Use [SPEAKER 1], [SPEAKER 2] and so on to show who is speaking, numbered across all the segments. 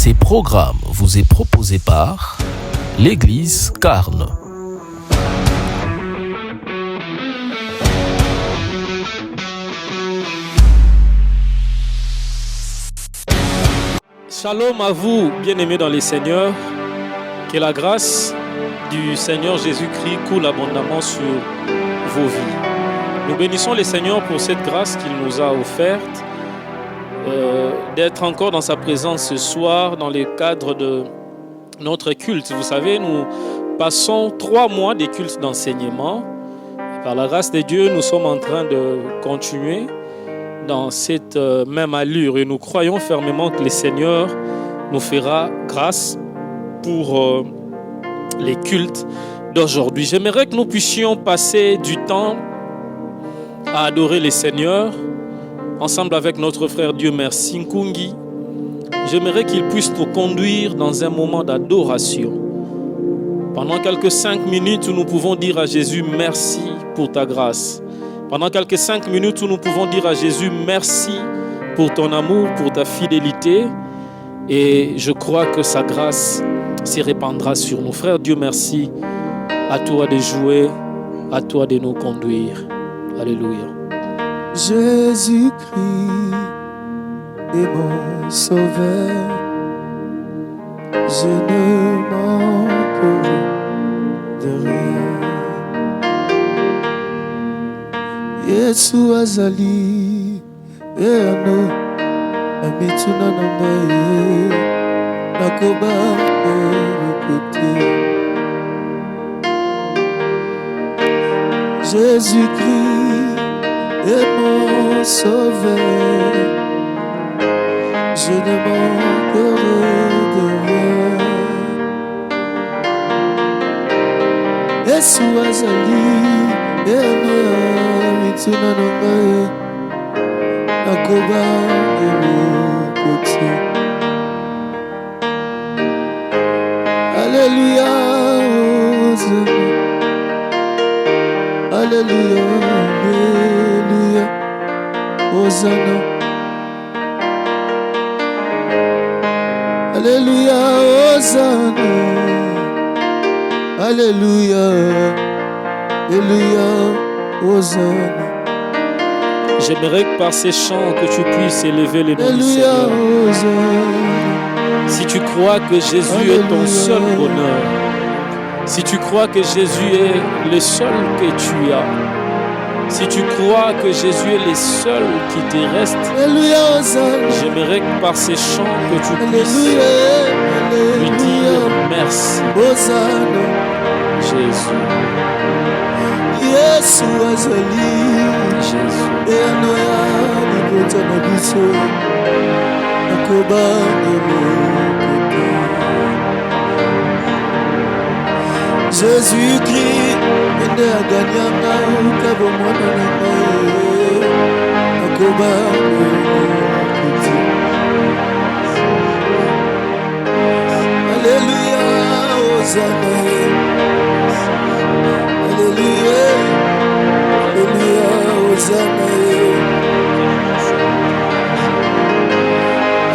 [SPEAKER 1] Ces programmes vous est proposé par l'Église Carne.
[SPEAKER 2] Shalom à vous, bien-aimés dans les Seigneurs. Que la grâce du Seigneur Jésus-Christ coule abondamment sur vos vies. Nous bénissons le Seigneur pour cette grâce qu'il nous a offerte, d'être encore dans sa présence ce soir dans le cadre de notre culte. Vous savez, nous passons 3 mois de culte d'enseignement. Par la grâce de Dieu, nous sommes en train de continuer dans cette même allure et nous croyons fermement que le Seigneur nous fera grâce pour les cultes d'aujourd'hui. J'aimerais que nous puissions passer du temps à adorer le Seigneur ensemble avec notre frère Dieu merci Nkungi. J'aimerais qu'il puisse nous conduire dans un moment d'adoration. Pendant quelques 5 minutes où nous pouvons dire à Jésus merci pour ta grâce. Pendant quelques 5 minutes où nous pouvons dire à Jésus merci pour ton amour, pour ta fidélité. Et je crois que sa grâce se répandra sur nous. Frère Dieu merci. À toi de jouer, à toi de nous conduire. Alléluia.
[SPEAKER 3] Jésus-Christ est mon sauveur, je ne manquerai de rien. Yesu azali eno amituna na ngai nakoba côté. Jésus-Christ est mon sauveur, je ne manquerai de rien. Yesu azali eno mituna na ngai nakoba côté. Alléluia, Alléluia, Alléluia, Hosanna. Alléluia, Hosanna. Alléluia, Alléluia, Hosanna.
[SPEAKER 2] J'aimerais que par ces chants que tu puisses élever le nom du Seigneur. Si tu crois que Jésus est ton seul bonheur, si tu crois que Jésus est le seul que tu as, si tu crois que Jésus est le seul qui te reste, j'aimerais que par ces chants que tu puisses lui dire merci. Jésus.
[SPEAKER 3] Jésus-Christ, ende aganyanga ukabo mwana na ngai akoba kuti. Alléluia, Hosanna. Alléluia, Alléluia, Hosanna.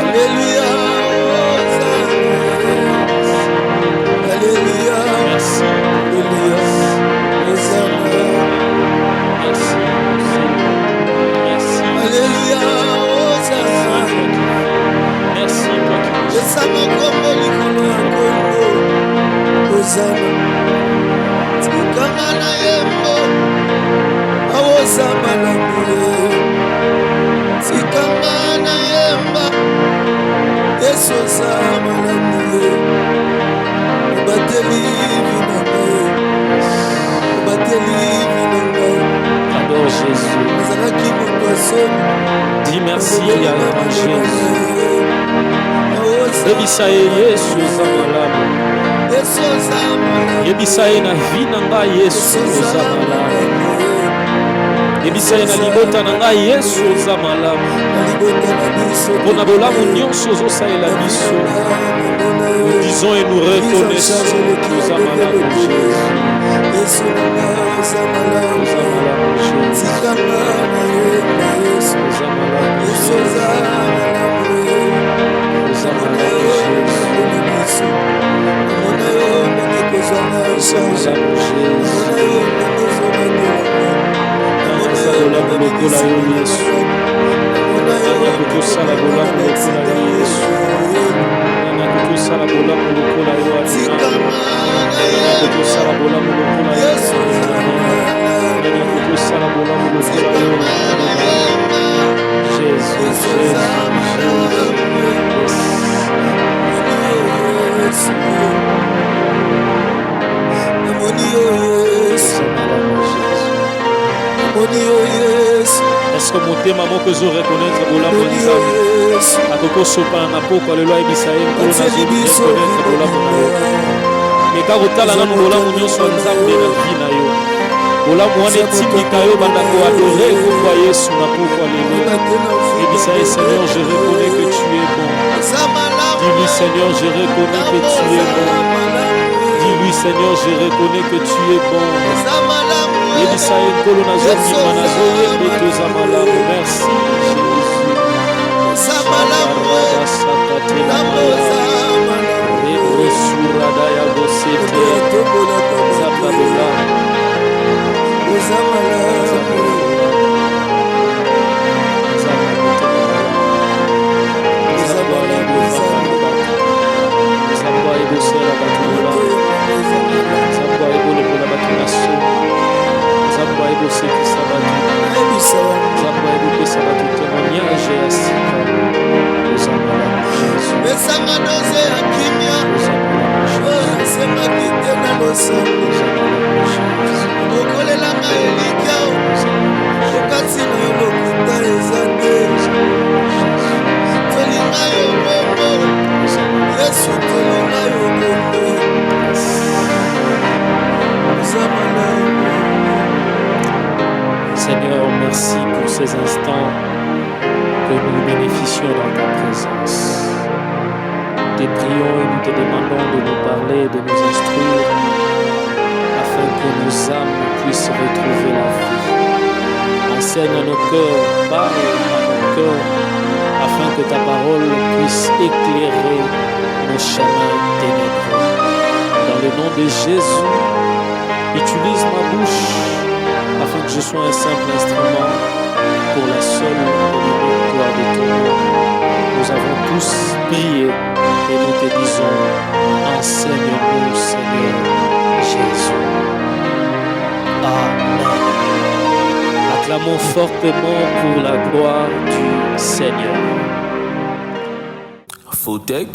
[SPEAKER 3] Alléluia, Hosanna. Alléluia.
[SPEAKER 2] Merci.
[SPEAKER 3] Alléluia, Hosanna.
[SPEAKER 2] Merci. Merci.
[SPEAKER 3] Alléluia, Hosanna.
[SPEAKER 2] Merci.
[SPEAKER 3] Esama kombo likolo ya kombo Hosanna. Tikanga na yembo awosama na mure. Tikanga na yemba Yesu osama na mure. Obateli viname, obateli viname.
[SPEAKER 2] Adore Jésus.
[SPEAKER 3] Azalaki moto asomi.
[SPEAKER 2] Dis merci à Jésus. Yebisa ye Yesu oza malamu.
[SPEAKER 3] Yesu oza malamu.
[SPEAKER 2] Yebisa ye na vi na ngai Yesu oza malamu. Yebisa ye na libota na ngai Yesu oza malamu. Mpona bolamu nyonso ozosalela biso. Nous disons et nous reconnaissons que oza malamu Jésus. Oza malamu Jésus. Oza malamu Jésus. Oza malamu Jésus. lokola yo Yesu. Nani akokosala bolamu lokola yo Yesu. Nani akokosala bolamu lokola yo Adonai. Nani akokosala bolamu lokola yo Adonai. Nani akokosala bolamu lokola yo Adonai. Jésus, Jésus, est-ce que motema moko ezo reconnaître bolamu ya Nzambe akoko sopana na poko alelo ayebisa ye nkolo nazoreconnaître bolamu na yo meka kotala nanu bolamu nyonso ya Nzambe na vi na yo bolamu wana etimika yo banda koadore kombo ya Yesu na poko alelo yebisa ye Seigneur je reconnais que tu es bon. Dis-lui Seigneur je reconnais que tu es bon. Dis-lui Seigneur je reconnais que tu es bon. Yebisa ye nkolo nazobima nazoyembe toza malamu. Merci Jésus. Rebrosurada ya bosete zababola Seigneur, merci pour ces instants que nous bénéficions dans ta présence. Nous te prions et nous te demandons de nous parler, de nous instruire, afin que nos âmes puissent retrouver la vie. Enseigne à nos cœurs, parle à nos cœurs, afin que ta parole puisse éclairer nos chemins ténébreux. Dans le nom de Jésus, utilise ma bouche afin que je sois un simple instrument pour la seule et unique gloire de ton nom. Nous avons tous prié et nous te disons, enseigne-nous Seigneur Jésus. Amen. Acclamons fortement pour la gloire du Seigneur.
[SPEAKER 1] Fautec,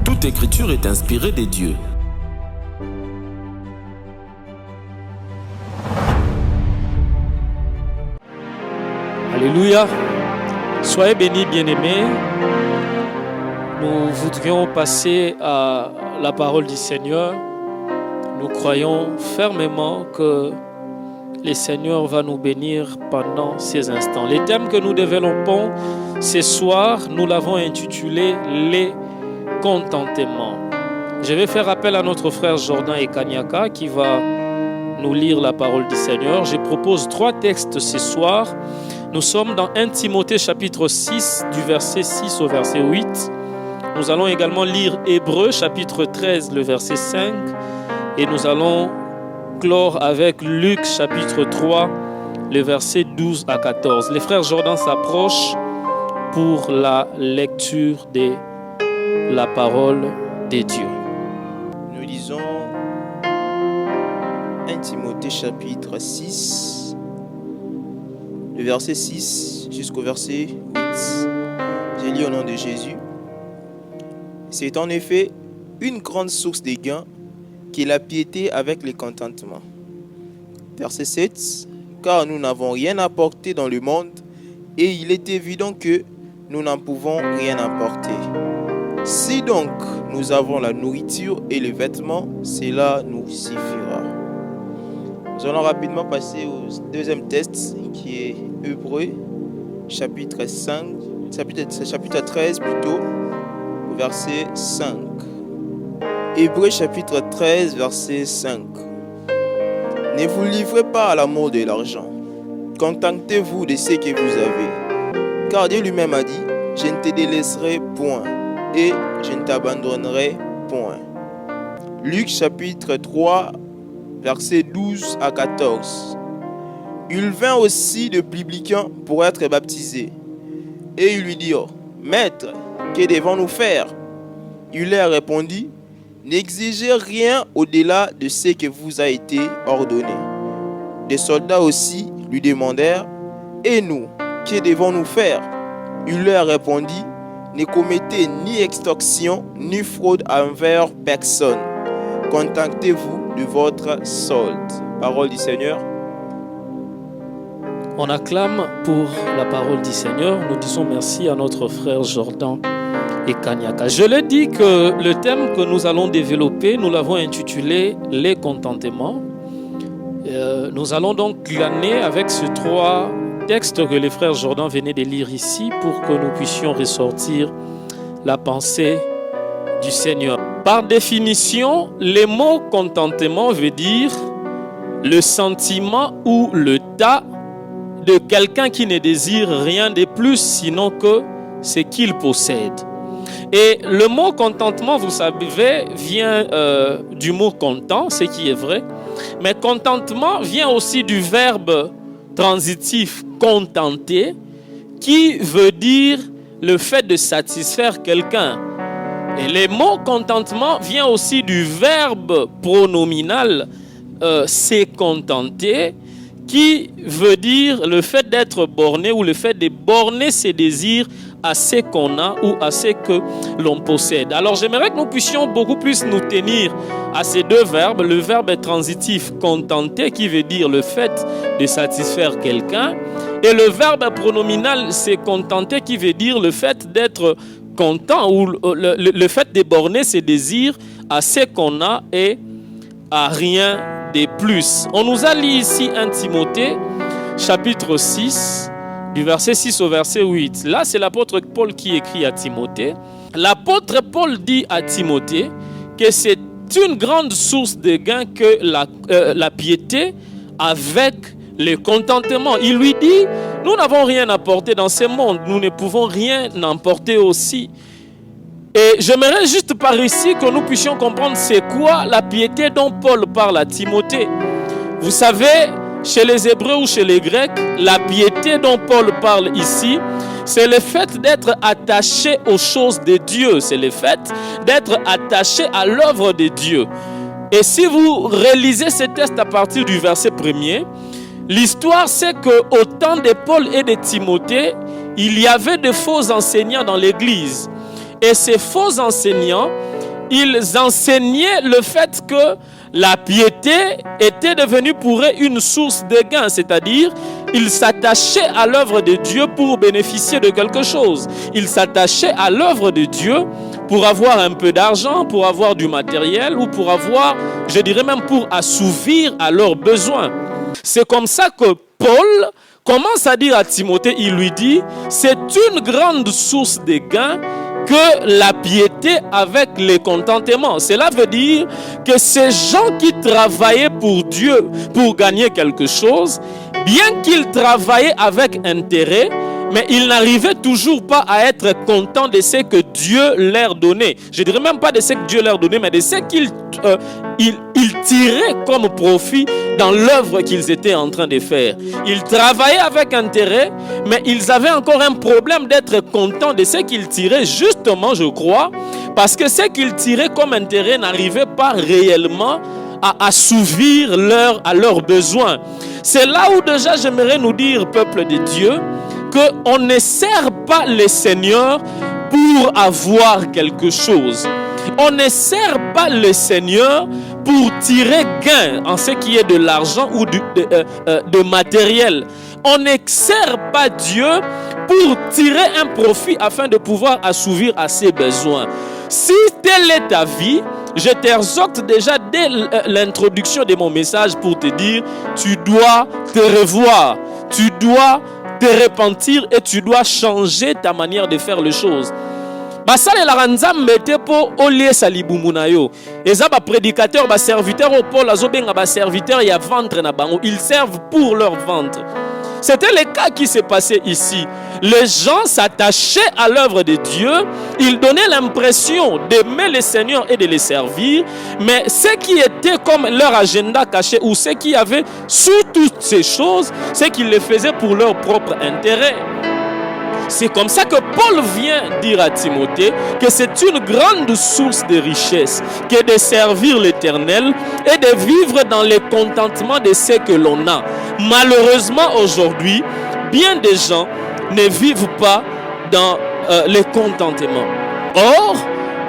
[SPEAKER 1] toute écriture est inspirée des dieux.
[SPEAKER 2] Alléluia. Soyez bénis, bien-aimés. Nous voudrions passer à la parole du Seigneur. Nous croyons fermement que le Seigneur va nous bénir pendant ces instants. Les thèmes que nous développons ce soir, nous l'avons intitulé « Les contentements ». Je vais faire appel à notre frère Jordan Ekanyaka qui va nous lire la parole du Seigneur. Je propose 3 textes ce soir. Nous sommes dans 1 Timothée chapitre 6 du verset 6 au verset 8. Nous allons également lire Hébreux chapitre 13 le verset 5 et nous allons clore avec Luc chapitre 3 le verset 12 à 14. Les frères Jordan s'approchent pour la lecture de la parole de Dieu.
[SPEAKER 4] Nous lisons 1 Timothée chapitre 6 le verset 6 jusqu'au verset 8. J'ai lu au nom de Jésus. C'est en effet une grande source de gain qui est la piété avec les contentements. Verset 7. Car nous n'avons rien apporté dans le monde et il est évident que nous n'en pouvons rien apporter. Si donc nous avons la nourriture et les vêtements, cela nous suffira. Nous allons rapidement passer au deuxième texte qui est Hébreux, chapitre 13 plutôt, au verset 5. Hébreux chapitre 13, verset 5. Ne vous livrez pas à l'amour de l'argent. Contentez-vous de ce que vous avez. Car Dieu lui-même a dit, je ne te délaisserai point et je ne t'abandonnerai point. Luc chapitre 3, versets 12 à 14. Il vint aussi de publicains pour être baptisés. Et ils lui dirent, « Maître, que devons-nous faire ?» Il leur répondit, « N'exigez rien au-delà de ce qui vous a été ordonné. » Des soldats aussi lui demandèrent, « Et nous, que devons-nous faire ?» Il leur répondit, « Ne commettez ni extorsion ni fraude envers personne. Contentez-vous de votre solde. » Parole du Seigneur.
[SPEAKER 2] On acclame pour la parole du Seigneur. Nous disons merci à notre frère Jordan et Kanyaka. Je l'ai dit que le thème que nous allons développer, nous l'avons intitulé « Les contentements ». Nous allons donc glaner avec ces 3 textes que les frères Jordan venaient de lire ici pour que nous puissions ressortir la pensée du Seigneur. Par définition, le mot contentement veut dire le sentiment ou l'état de quelqu'un qui ne désire rien de plus sinon que ce qu'il possède. Et le mot contentement, vous savez, vient du mot content, ce qui est vrai. Mais contentement vient aussi du verbe transitif contenter, qui veut dire le fait de satisfaire quelqu'un. Et le mot contentement vient aussi du verbe pronominal se contenter, qui veut dire le fait d'être borné ou le fait de borner ses désirs à ce qu'on a ou à ce que l'on possède. Alors j'aimerais que nous puissions beaucoup plus nous tenir à ces 2 verbes. Le verbe transitif contenter qui veut dire le fait de satisfaire quelqu'un, et le verbe pronominal se contenter qui veut dire le fait d'être content ou le fait de borner ses désirs à ce qu'on a et à rien de plus. On nous a lu ici 1 Timothée chapitre 6 du verset 6 au verset 8. Là, c'est l'apôtre Paul qui écrit à Timothée. L'apôtre Paul dit à Timothée que c'est une grande source de gain que la piété avec le contentement. Il lui dit, nous n'avons rien à porter dans ce monde, nous ne pouvons rien emporter aussi. Et j'aimerais juste par ici que nous puissions comprendre c'est quoi la piété dont Paul parle à Timothée. Vous savez, chez les Hébreux ou chez les Grecs, la piété dont Paul parle ici, c'est le fait d'être attaché aux choses de Dieu. C'est le fait d'être attaché à l'œuvre de Dieu. Et si vous relisez ce texte à partir du verset 1er, l'histoire c'est qu'au temps de Paul et de Timothée, il y avait de faux enseignants dans l'église. Et ces faux enseignants, ils enseignaient le fait que la piété était devenue pour eux une source de gain, c'est-à-dire ils s'attachaient à l'œuvre de Dieu pour bénéficier de quelque chose. Ils s'attachaient à l'œuvre de Dieu pour avoir un peu d'argent, pour avoir du matériel ou pour avoir, je dirais même pour assouvir à leurs besoins. C'est comme ça que Paul commence à dire à Timothée, il lui dit, c'est une grande source de gain que la piété avec le contentement. Cela veut dire que ces gens qui travaillaient pour Dieu pour gagner quelque chose, bien qu'ils travaillaient avec intérêt, mais ils n'arrivaient toujours pas à être contents de ce que Dieu leur donnait. Je ne dirais même pas de ce que Dieu leur donnait, mais de ce qu'ils tiraient comme profit dans l'œuvre qu'ils étaient en train de faire. Ils travaillaient avec intérêt, mais ils avaient encore un problème d'être contents de ce qu'ils tiraient, justement, je crois, parce que ce qu'ils tiraient comme intérêt n'arrivait pas réellement à assouvir à leurs besoins. C'est là où déjà j'aimerais nous dire, peuple de Dieu, qu'on ne sert pas le Seigneur pour avoir quelque chose. On ne sert pas le Seigneur pour tirer gain en ce qui est de l'argent ou de matériel. On ne sert pas Dieu pour tirer un profit afin de pouvoir assouvir à ses besoins. Si telle est ta vie, je t'exhorte déjà dès l'introduction de mon message pour te dire, tu dois te revoir, tu dois te repentir et tu dois changer ta manière de faire les choses. Basale la ranzam mete po olie salibumu yo. Eza ba prédicateur, ba serviteur au Paul azobenga ba serviteur ya ventre na bango. Ils servent pour leur ventre. C'était le cas qui s'est passé ici. Les gens s'attachaient à l'œuvre de Dieu. Ils donnaient l'impression d'aimer le Seigneur et de les servir. Mais ce qui était comme leur agenda caché ou ce qui avait sous toutes ces choses, c'est qu'ils le faisaient pour leur propre intérêt. C'est comme ça que Paul vient dire à Timothée que c'est une grande source de richesse que de servir l'Éternel et de vivre dans le contentement de ce que l'on a. Malheureusement aujourd'hui, bien des gens ne vivent pas dans le contentement. Or,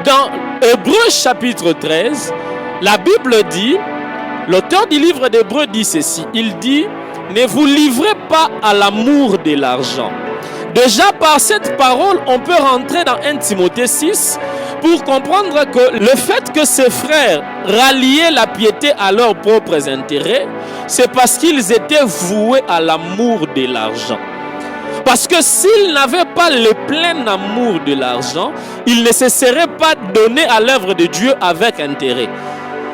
[SPEAKER 2] dans Hébreux chapitre 13, la Bible dit, l'auteur du livre d'Hébreux dit ceci, il dit « Ne vous livrez pas à l'amour de l'argent ». Déjà par cette parole, on peut rentrer dans 1 Timothée 6 pour comprendre que le fait que ces frères ralliaient la piété à leurs propres intérêts, c'est parce qu'ils étaient voués à l'amour de l'argent. Parce que s'ils n'avaient pas le plein amour de l'argent, ils ne se seraient pas donnés à l'œuvre de Dieu avec intérêt.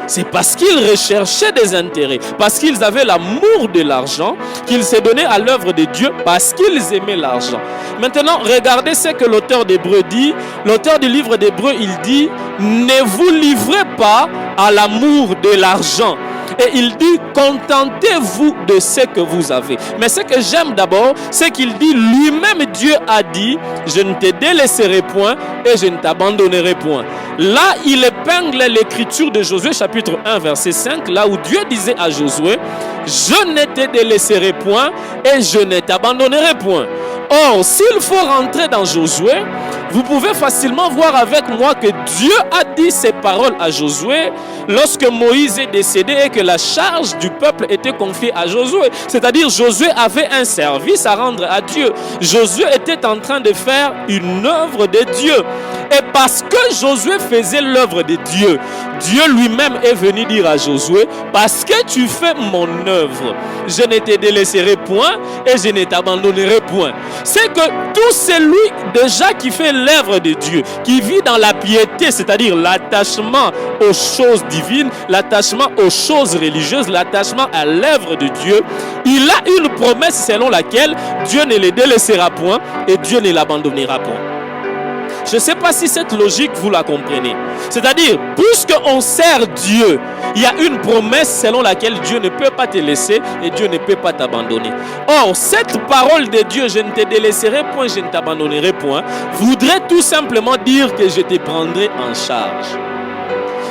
[SPEAKER 2] C'est parce qu'ils recherchaient des intérêts, parce qu'ils avaient l'amour de l'argent, qu'ils se donnaient à l'œuvre de Dieu, parce qu'ils aimaient l'argent. Maintenant, regardez ce que l'auteur d'Hébreux dit. L'auteur du livre d'Hébreux, il dit « Ne vous livrez pas à l'amour de l'argent ». Et il dit, contentez-vous de ce que vous avez. Mais ce que j'aime d'abord, c'est qu'il dit, lui-même Dieu a dit, je ne te délaisserai point et je ne t'abandonnerai point. Là, il épingle l'écriture de Josué chapitre 1 verset 5, là où Dieu disait à Josué, je ne te délaisserai point et je ne t'abandonnerai point. Or, s'il faut rentrer dans Josué, vous pouvez facilement voir avec moi que Dieu a dit ces paroles à Josué lorsque Moïse est décédé et que la charge du peuple était confiée à Josué. C'est-à-dire Josué avait un service à rendre à Dieu. Josué était en train de faire une œuvre de Dieu. Et parce que Josué faisait l'œuvre de Dieu, Dieu lui-même est venu dire à Josué, parce que tu fais mon œuvre, je ne te délaisserai point et je ne t'abandonnerai point. C'est que tout celui déjà qui fait l'œuvre de Dieu, qui vit dans la piété, c'est-à-dire l'attachement aux choses divines, l'attachement aux choses religieuses, l'attachement à l'œuvre de Dieu, il a une promesse selon laquelle Dieu ne le délaissera point et Dieu ne l'abandonnera point. Je ne sais pas si cette logique, vous la comprenez. C'est-à-dire, puisqu'on sert Dieu, il y a une promesse selon laquelle Dieu ne peut pas te laisser et Dieu ne peut pas t'abandonner. Or, cette parole de Dieu, je ne te délaisserai point, je ne t'abandonnerai point, voudrait tout simplement dire que je te prendrai en charge.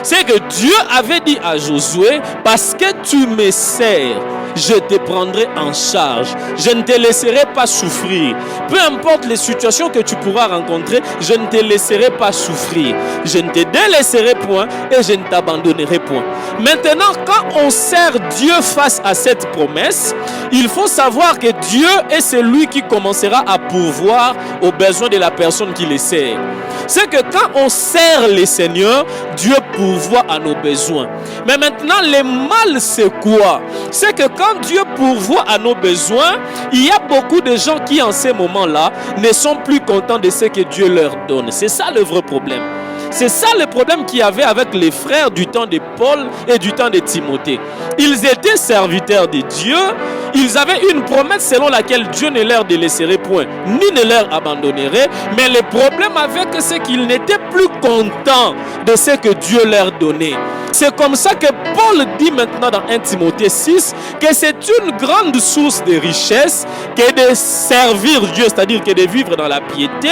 [SPEAKER 2] C'est que Dieu avait dit à Josué, parce que tu me sers, je te prendrai en charge. Je ne te laisserai pas souffrir. Peu importe les situations que tu pourras rencontrer, je ne te laisserai pas souffrir. Je ne te délaisserai point et je ne t'abandonnerai point. Maintenant, quand on sert Dieu face à cette promesse, il faut savoir que Dieu est celui qui commencera à pourvoir aux besoins de la personne qui le sert. C'est que quand on sert le Seigneur, Dieu pourvoit à nos besoins. Mais maintenant, le mal, c'est quoi? C'est que quand Dieu pourvoit à nos besoins, il y a beaucoup de gens qui, en ces moments-là, ne sont plus contents de ce que Dieu leur donne. C'est ça le vrai problème. C'est ça le problème qu'il y avait avec les frères du temps de Paul et du temps de Timothée. Ils étaient serviteurs de Dieu. Ils avaient une promesse selon laquelle Dieu ne leur délaisserait point, ni ne leur abandonnerait. Mais le problème avec eux, c'est qu'ils n'étaient plus contents de ce que Dieu leur donnait. C'est comme ça que Paul dit maintenant dans 1 Timothée 6 que c'est une grande source de richesse que de servir Dieu, c'est-à-dire que de vivre dans la piété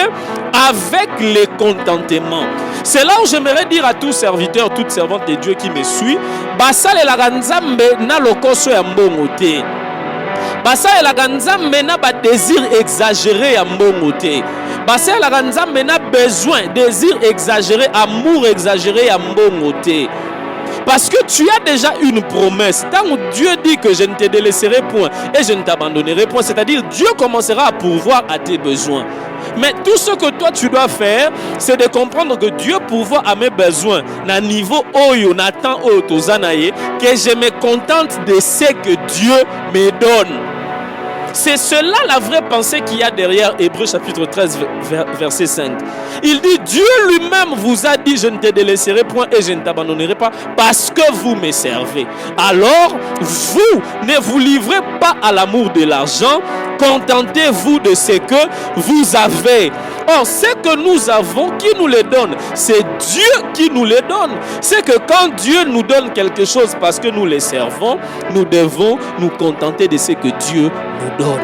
[SPEAKER 2] avec le contentement. C'est là où j'aimerais dire à tous serviteurs, toutes servantes de Dieu qui me suivent, basale la ganzambe na lokoso ya mbongo te. Basale la ganzambe na ba désir exagéré ya mbongo te. Basale la ganzambe na besoin, désir exagéré, amour exagéré ya mbongo te. Parce que tu as déjà une promesse. Tant que Dieu dit que je ne te délaisserai point et je ne t'abandonnerai point, c'est-à-dire Dieu commencera à pourvoir à tes besoins. Mais tout ce que toi tu dois faire, c'est de comprendre que Dieu pourvoit à mes besoins. Na niveau oyo, na temps oyo tozanaye, que je me contente de ce que Dieu me donne. C'est cela la vraie pensée qu'il y a derrière Hébreux chapitre 13, verset 5. Il dit, Dieu lui-même vous a dit, je ne te délaisserai point et je ne t'abandonnerai pas parce que vous me servez. Alors, vous ne vous livrez pas à l'amour de l'argent, contentez-vous de ce que vous avez. Or, ce que nous avons, qui nous le donne? C'est Dieu qui nous le donne. C'est que quand Dieu nous donne quelque chose parce que nous le servons, nous devons nous contenter de ce que Dieu nous donne.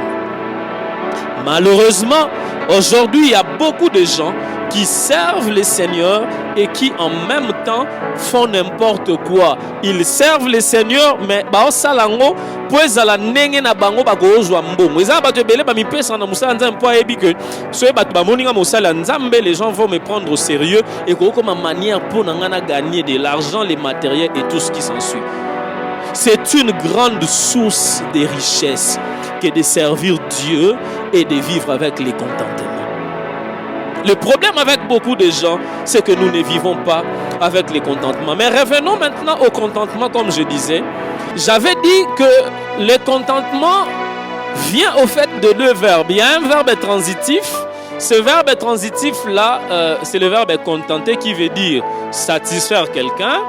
[SPEAKER 2] Malheureusement, aujourd'hui, il y a beaucoup de gens qui servent le Seigneur et qui en même temps font n'importe quoi. Ils servent le Seigneur, mais bao salango pues ala nenge na bango bakozwa mbongo. Eza bato ebele ba mipesa na musala nzambe po ayebi que soye bato ba moninga musala nzambe, les gens vont me prendre au sérieux et comme manière pour nangana gagner de l'argent, les matériels et tout ce qui s'ensuit. C'est une grande source de richesse que de servir Dieu et de vivre avec les contentements. Le problème avec beaucoup de gens, c'est que nous ne vivons pas avec les contentements. Mais revenons maintenant au contentement, comme je disais. J'avais dit que le contentement vient au fait de deux verbes. Il y a un verbe transitif. Ce verbe transitif-là, c'est le verbe contenter qui veut dire satisfaire quelqu'un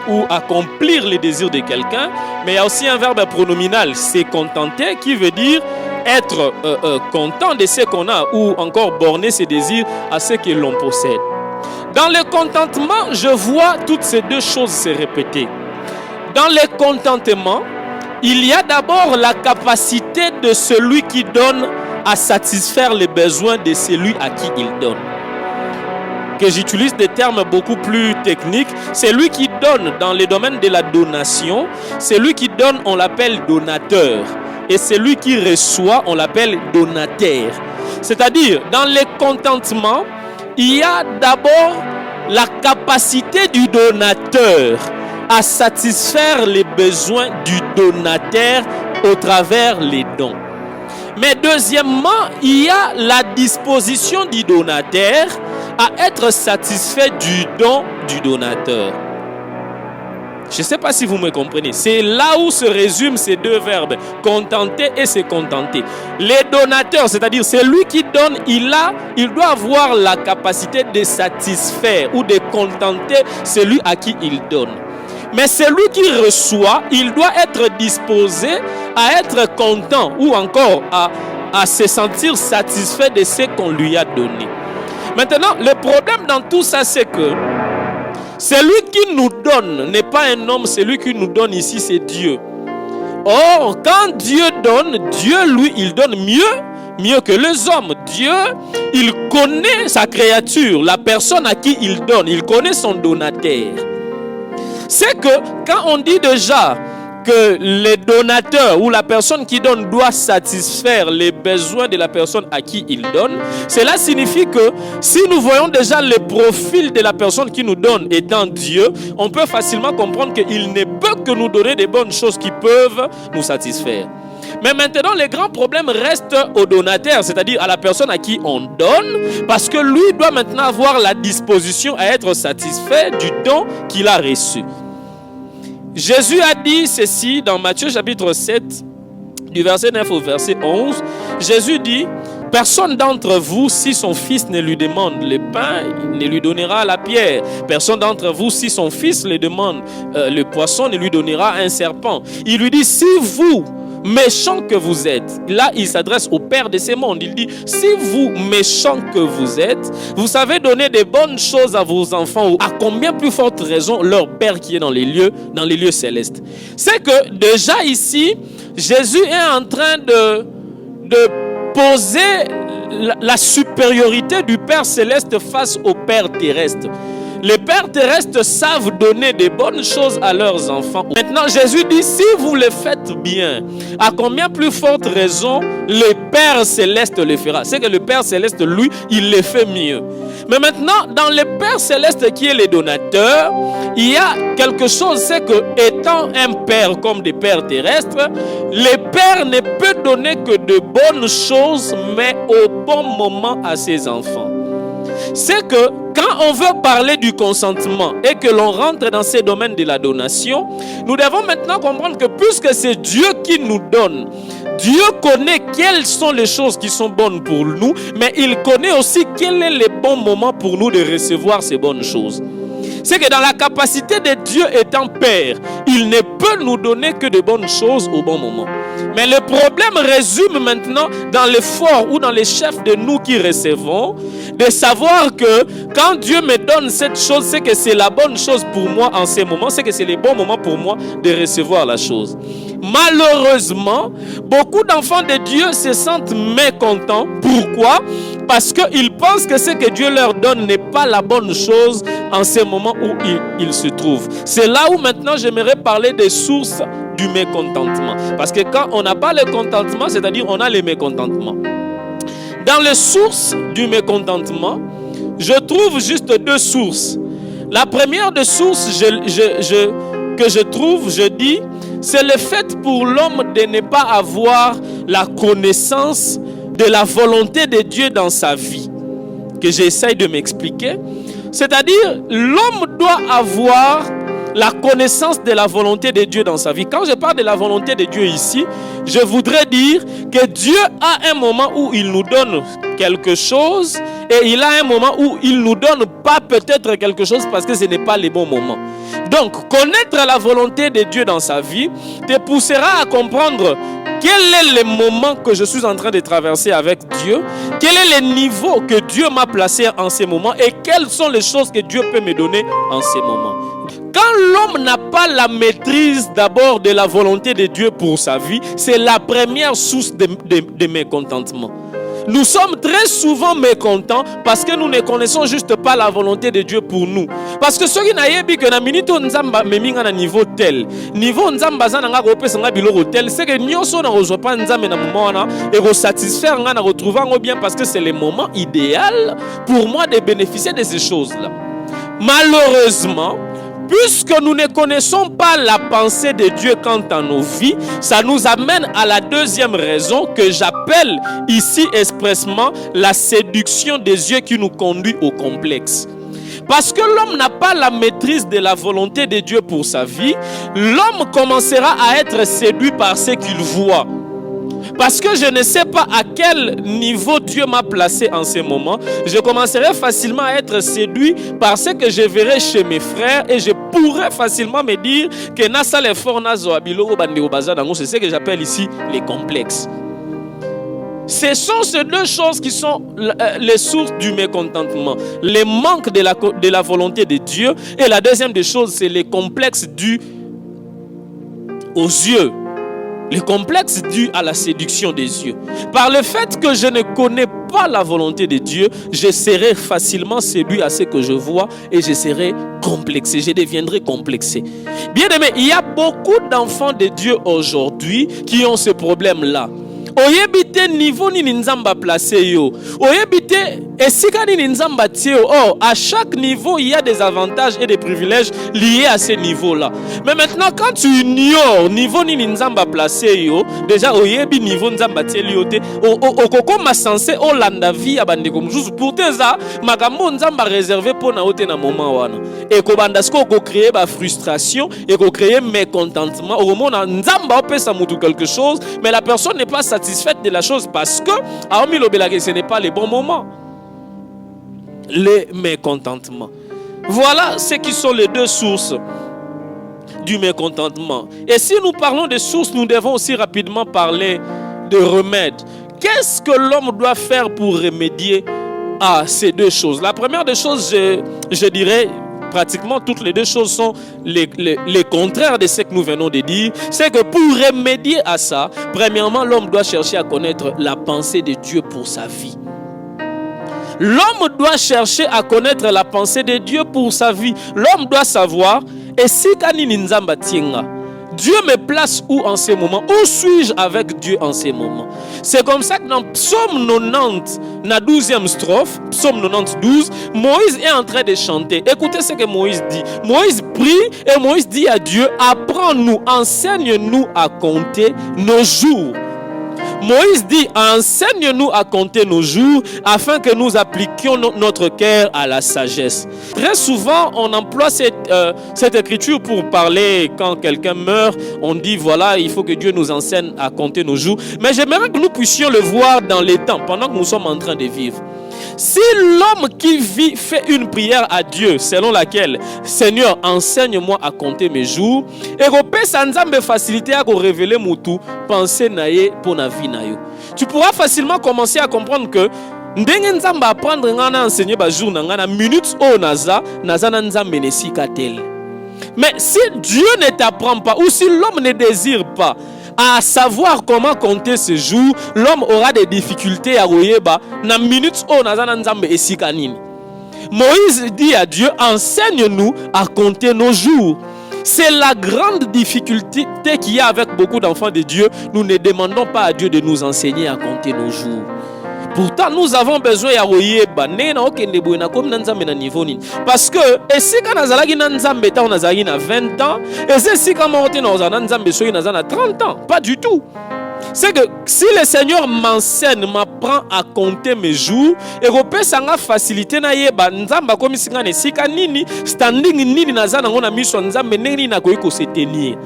[SPEAKER 2] ou accomplir les désirs de quelqu'un. Mais il y a aussi un verbe pronominal, c'est contenter, qui veut dire être content de ce qu'on a ou encore borner ses désirs à ce que l'on possède. Dans le contentement, je vois toutes ces deux choses se répéter. Dans le contentement, il y a d'abord la capacité de celui qui donne à satisfaire les besoins de celui à qui il donne. Que j'utilise des termes beaucoup plus techniques, c'est lui qui donne dans le domaine de la donation, celui qui donne, on l'appelle donateur. Et celui qui reçoit, on l'appelle donataire. C'est-à-dire, dans le contentement, il y a d'abord la capacité du donateur à satisfaire les besoins du donataire au travers les dons. Mais deuxièmement, il y a la disposition du donataire à être satisfait du don du donateur. Je ne sais pas si vous me comprenez. C'est là où se résument ces deux verbes, contenter et se contenter. Les donateurs, c'est-à-dire celui qui donne, il doit avoir la capacité de satisfaire ou de contenter celui à qui il donne. Mais celui qui reçoit, il doit être disposé à être content ou encore à se sentir satisfait de ce qu'on lui a donné. Maintenant, le problème dans tout ça, c'est que celui qui nous donne n'est pas un homme, celui qui nous donne ici, c'est Dieu. Or, quand Dieu donne, Dieu, lui, il donne mieux que les hommes. Dieu, il connaît sa créature, la personne à qui il donne, il connaît son donateur. C'est que quand on dit déjà que le donateur ou la personne qui donne doit satisfaire les besoins de la personne à qui il donne, cela signifie que si nous voyons déjà le profil de la personne qui nous donne étant Dieu, on peut facilement comprendre qu'il ne peut que nous donner des bonnes choses qui peuvent nous satisfaire. Mais maintenant, le grand problème reste au donateur, c'est-à-dire à la personne à qui on donne, parce que lui doit maintenant avoir la disposition à être satisfait du don qu'il a reçu. Jésus a dit ceci dans Matthieu chapitre 7, du verset 9 au verset 11. Jésus dit, « Personne d'entre vous, si son fils ne lui demande le pain, ne lui donnera la pierre. Personne d'entre vous, si son fils le demande le poisson, ne lui donnera un serpent. » Il lui dit, « Si vous, méchants que vous êtes », là il s'adresse au Père de ces mondes, il dit, « Si vous, méchants que vous êtes, vous savez donner des bonnes choses à vos enfants, à combien plus forte raison leur Père qui est dans les lieux célestes. » C'est que déjà ici, Jésus est en train de poser la supériorité du Père céleste face au Père terrestre. Les pères terrestres savent donner des bonnes choses à leurs enfants. Maintenant, Jésus dit, si vous le faites bien, à combien plus forte raison le Père céleste le fera? C'est que le Père céleste, lui, il le fait mieux. Mais maintenant, dans le Père céleste qui est le donateur, il y a quelque chose, c'est que étant un Père comme des pères terrestres, le Père ne peut donner que de bonnes choses, mais au bon moment à ses enfants. C'est que quand on veut parler du consentement et que l'on rentre dans ces domaines de la donation, nous devons maintenant comprendre que puisque c'est Dieu qui nous donne, Dieu connaît quelles sont les choses qui sont bonnes pour nous, mais il connaît aussi quel est le bon moment pour nous de recevoir ces bonnes choses. C'est que dans la capacité de Dieu étant Père, il ne peut nous donner que de bonnes choses au bon moment. Mais le problème résume maintenant dans l'effort ou dans les chefs de nous qui recevons, de savoir que quand Dieu me donne cette chose, c'est que c'est la bonne chose pour moi en ces moments, c'est que c'est le bon moment pour moi de recevoir la chose. Malheureusement, beaucoup d'enfants de Dieu se sentent mécontents. Pourquoi? Parce qu'ils pensent que ce que Dieu leur donne n'est pas la bonne chose en ce moment où ils se trouvent. C'est là où maintenant j'aimerais parler des sources du mécontentement. Parce que quand on n'a pas le contentement, c'est-à-dire on a le mécontentement. Dans les sources du mécontentement, je trouve juste deux sources. La première des sources que je trouve, je dis, c'est le fait pour l'homme de ne pas avoir la connaissance de la volonté de Dieu dans sa vie, que j'essaye de m'expliquer. C'est-à-dire, l'homme doit avoir la connaissance de la volonté de Dieu dans sa vie. Quand je parle de la volonté de Dieu ici, je voudrais dire que Dieu a un moment où il nous donne quelque chose et il a un moment où il nous donne pas peut-être quelque chose parce que ce n'est pas le bon moment. Donc, connaître la volonté de Dieu dans sa vie te poussera à comprendre quel est le moment que je suis en train de traverser avec Dieu, quel est le niveau que Dieu m'a placé en ces moments et quelles sont les choses que Dieu peut me donner en ces moments. Quand l'homme n'a pas la maîtrise d'abord de la volonté de Dieu pour sa vie, c'est la première source de mécontentement. Nous sommes très souvent mécontents parce que nous ne connaissons juste pas la volonté de Dieu pour nous. Parce que ceux qui n'ont que na minute nzamba meminga na niveau tel, niveau nzamba za nga ko pesa nga biloko tel, c'est que nyonso na rejoint pas nzambe na moment wana et ko satisfaire nga na retrouver ngo bien parce que c'est le moment idéal pour moi de bénéficier de ces choses-là. Malheureusement, puisque nous ne connaissons pas la pensée de Dieu quant à nos vies, ça nous amène à la deuxième raison que j'appelle ici expressement la séduction des yeux qui nous conduit au complexe. Parce que l'homme n'a pas la maîtrise de la volonté de Dieu pour sa vie, l'homme commencera à être séduit par ce qu'il voit. Parce que je ne sais pas à quel niveau Dieu m'a placé en ce moment, je commencerai facilement à être séduit par ce que je verrai chez mes frères et je pourrais facilement me dire que nasa l'effort nazo abilo bande obaza dango, c'est ce que j'appelle ici les complexes. Ce sont ces deux choses qui sont les sources du mécontentement. Le manque de la volonté de Dieu et la deuxième des choses, c'est les complexes dus aux yeux. Le complexe dû à la séduction des yeux. Par le fait que je ne connais pas la volonté de Dieu, je serai facilement séduit à ce que je vois et je serai complexé, je deviendrai complexé. Bien aimé, il y a beaucoup d'enfants de Dieu aujourd'hui qui ont ce problème-là. Oyebite niveau ni nzamba placé yo. Oyebite esika ni nzamba tie. Oh, à chaque niveau il y a des avantages et des privilèges liés à ce niveau-là. Mais maintenant quand tu ignores niveau ni nzamba placé yo, déjà oyebi niveau nzamba tie liote. Okoko masensé olanda vie abandeko mjusu pour teza makambo nzamba réservé pour na ote na moment wana. Et ko bandasko ko créer ba frustration et ko créer mécontentement. Au moment nzamba opesa mutu quelque chose, mais la personne n'est pas satisfaite de la chose parce que ce n'est pas le bon moment. Le mécontentement. Voilà ce qui sont les deux sources du mécontentement. Et si nous parlons de sources, nous devons aussi rapidement parler de remèdes. Qu'est-ce que l'homme doit faire pour remédier à ces deux choses? La première des choses, je dirais, pratiquement toutes les deux choses sont les contraires de ce que nous venons de dire. C'est que pour remédier à ça, premièrement, l'homme doit chercher à connaître la pensée de Dieu pour sa vie. L'homme doit chercher à connaître la pensée de Dieu pour sa vie. L'homme doit savoir, et si kanini nzamba tienga, Dieu me place où en ces moments? Où suis-je avec Dieu en ces moments? C'est comme ça que dans Psaume 90, la 12e strophe, Psaume 90, 12, Moïse est en train de chanter. Écoutez ce que Moïse dit. Moïse prie et Moïse dit à Dieu, apprends-nous, enseigne-nous à compter nos jours. Moïse dit, enseigne-nous à compter nos jours afin que nous appliquions notre cœur à la sagesse. Très souvent, on emploie cette écriture pour parler quand quelqu'un meurt. On dit, voilà, il faut que Dieu nous enseigne à compter nos jours. Mais j'aimerais que nous puissions le voir dans les temps, pendant que nous sommes en train de vivre. Si l'homme qui vit fait une prière à Dieu selon laquelle Seigneur enseigne-moi à compter mes jours et repère sans me faciliter à révéler mutu penser naie pour na vie nayo, tu pourras facilement commencer à comprendre que ndenge nzamba apprendre ngana enseigner ba jour na minutes o naza na nzambe nesika tel. Mais si Dieu ne t'apprend pas ou si l'homme ne désire pas à savoir comment compter ces jours, l'homme aura des difficultés à royeba na minutes o nazana nzambe esika nini. Moïse dit à Dieu, enseigne-nous à compter nos jours. C'est la grande difficulté qu'il y a avec beaucoup d'enfants de Dieu. Nous ne demandons pas à Dieu de nous enseigner à compter nos jours. Pourtant, nous avons besoin de royeba parce que et si quand nazalaki na nzambe ta nazalaki na 20 ans et si quand monte na nzambe soki na 30 ans, pas du tout. C'est que si le Seigneur m'enseigne, m'apprend à compter mes jours et repère sanga facilité na yeba nzamba komi singa ne sika nini standing nini nazana ngona miso nzambe nini na koiko se tenir.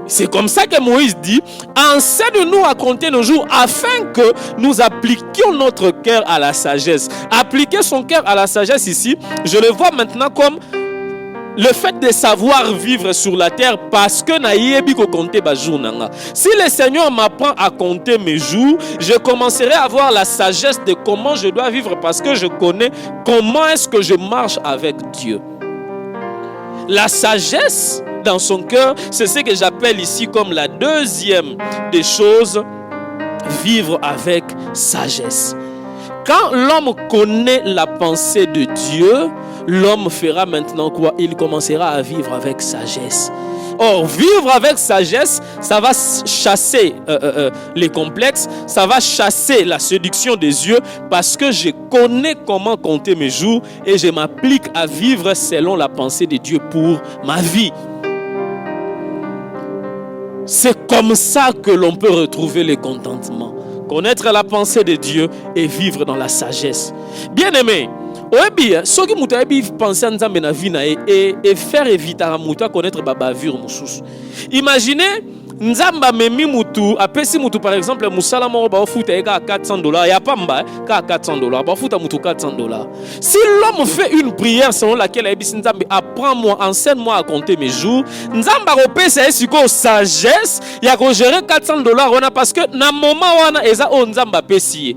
[SPEAKER 2] C'est comme ça que Moïse dit, enseigne-nous à compter nos jours afin que nous appliquions notre cœur à la sagesse. Appliquer son cœur à la sagesse ici, je le vois maintenant comme le fait de savoir vivre sur la terre parce que naïebi ko compter ba jour nanga. Si le Seigneur m'apprend à compter mes jours, je commencerai à avoir la sagesse de comment je dois vivre parce que je connais comment est-ce que je marche avec Dieu. La sagesse dans son cœur, c'est ce que j'appelle ici comme la deuxième des choses, vivre avec sagesse. Quand l'homme connaît la pensée de Dieu, l'homme fera maintenant quoi? Il commencera à vivre avec sagesse. Or, vivre avec sagesse, ça va chasser les complexes, ça va chasser la séduction des yeux parce que je connais comment compter mes jours et je m'applique à vivre selon la pensée de Dieu pour ma vie. C'est comme ça que l'on peut retrouver le contentement. Connaître la pensée de Dieu et vivre dans la sagesse. Bien-aimé, ceux qui m'ont pensé à Nzambe na vie et faire éviter à mouta connaître bavure mususu. Imaginez Nzamba memi mutu apesi mutu par exemple musala mo ba ofuta eka $400 ya pamba ka $400 ba ofuta mutu $400. Si l'homme fait une prière selon laquelle ebisi Nzambe apprends-moi, enseigne-moi à compter mes jours, Nzamba repesa esiko sagesse ya ko gérer $400 wana parce que na moment wana eza o Nzamba pesi.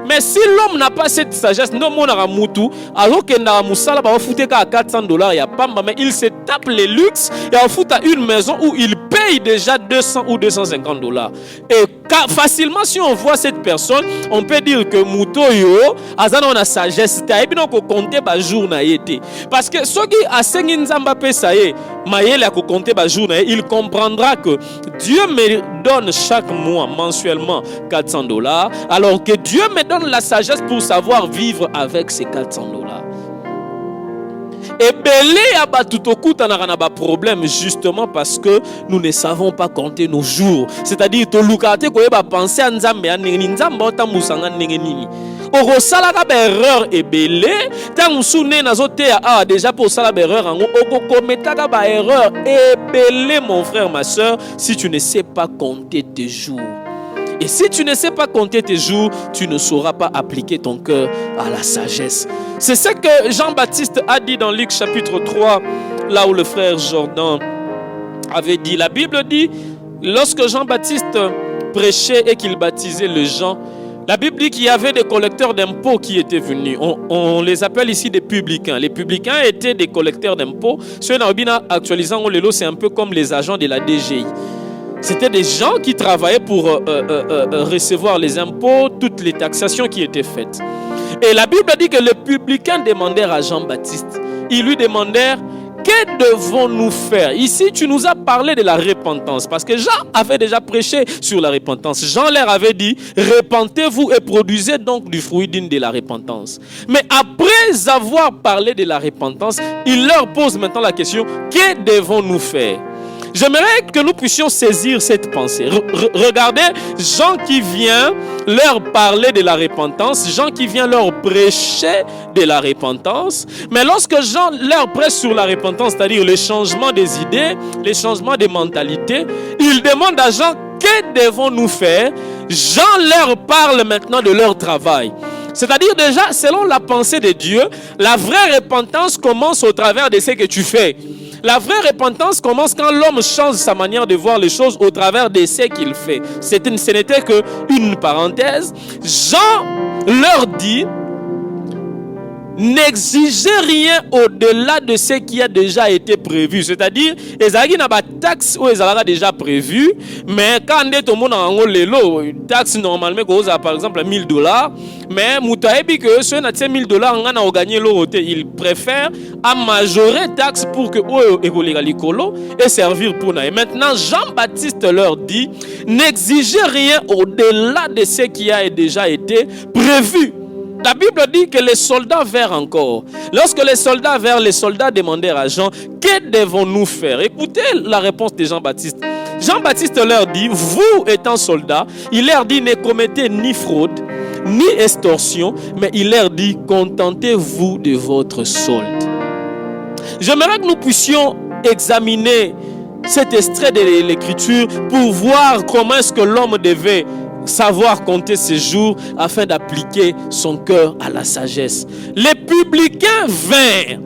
[SPEAKER 2] Mais si l'homme n'a pas cette sagesse, non mon aramutu, alors que na musala ba ofuta ka $400 ya pamba, mais il se tape les luxe et ofuta une maison où il paye déjà 200 ou $250. Et facilement, si on voit cette personne, on peut dire que Moutoyo, azana on a sagesse, et puis on peut compter par jour na été. Parce que ceux qui a sengi nzamba pesaye, maïel a compter par jour na, il comprendra que Dieu me donne chaque mois mensuellement $400, alors que Dieu me donne la sagesse pour savoir vivre avec ces $400. Et belé abatutoku tanarana ba problème justement parce que nous ne savons pas compter nos jours. C'est-à-dire to lukate ko ba penser à nzambe ya nini nzamba otammusanga ndenge nini. Oko sala ka ba erreur et belé tant sune nazote a déjà pour sala ba erreur ngo oko kometa ka ba erreur et belé mon frère ma sœur si tu ne sais pas compter tes jours. Et si tu ne sais pas compter tes jours, tu ne sauras pas appliquer ton cœur à la sagesse. C'est ce que Jean-Baptiste a dit dans Luc chapitre 3, là où le frère Jordan avait dit. La Bible dit, lorsque Jean-Baptiste prêchait et qu'il baptisait les gens, la Bible dit qu'il y avait des collecteurs d'impôts qui étaient venus. On les appelle ici des publicains. Les publicains étaient des collecteurs d'impôts. Ceux qui actualisant c'est un peu comme les agents de la DGI. C'était des gens qui travaillaient pour recevoir les impôts, toutes les taxations qui étaient faites. Et la Bible dit que les publicains demandèrent à Jean-Baptiste. Ils lui demandèrent, que devons-nous faire? Ici, tu nous as parlé de la repentance. Parce que Jean avait déjà prêché sur la repentance. Jean leur avait dit, repentez-vous et produisez donc du fruit digne de la repentance. Mais après avoir parlé de la repentance, il leur pose maintenant la question, que devons-nous faire? J'aimerais que nous puissions saisir cette pensée. Regardez Jean qui vient leur parler de la repentance, Jean qui vient leur prêcher de la repentance. Mais lorsque Jean leur prêche sur la repentance, c'est-à-dire le changement des idées, le changement des mentalités, il demande à Jean, que devons-nous faire? Jean leur parle maintenant de leur travail. C'est-à-dire déjà, selon la pensée de Dieu, la vraie repentance commence au travers de ce que tu fais. La vraie repentance commence quand l'homme change sa manière de voir les choses au travers de ce qu'il fait. Ce n'était qu'une parenthèse. Jean leur dit, n'exigez rien au-delà de ce qui a déjà été prévu. C'est-à-dire, il y a des taxes où ils ont déjà prévu, mais quand on est au monde en une taxe normalement, par exemple $1,000, mais Moutaïbi que ceux qui ont $1,000 on a gagné l'euro, ils préfèrent à majorer taxe pour que et servir pour nous. Et maintenant, Jean-Baptiste leur dit, n'exigez rien au-delà de ce qui a déjà été prévu. La Bible dit que les soldats vinrent encore. Lorsque les soldats vinrent, les soldats demandèrent à Jean, que devons-nous faire? Écoutez la réponse de Jean-Baptiste. Jean-Baptiste leur dit, vous étant soldats, il leur dit, ne commettez ni fraude, ni extorsion, mais il leur dit, contentez-vous de votre solde. J'aimerais que nous puissions examiner cet extrait de l'Écriture pour voir comment est-ce que l'homme devait savoir compter ses jours afin d'appliquer son cœur à la sagesse. Les publicains vinrent.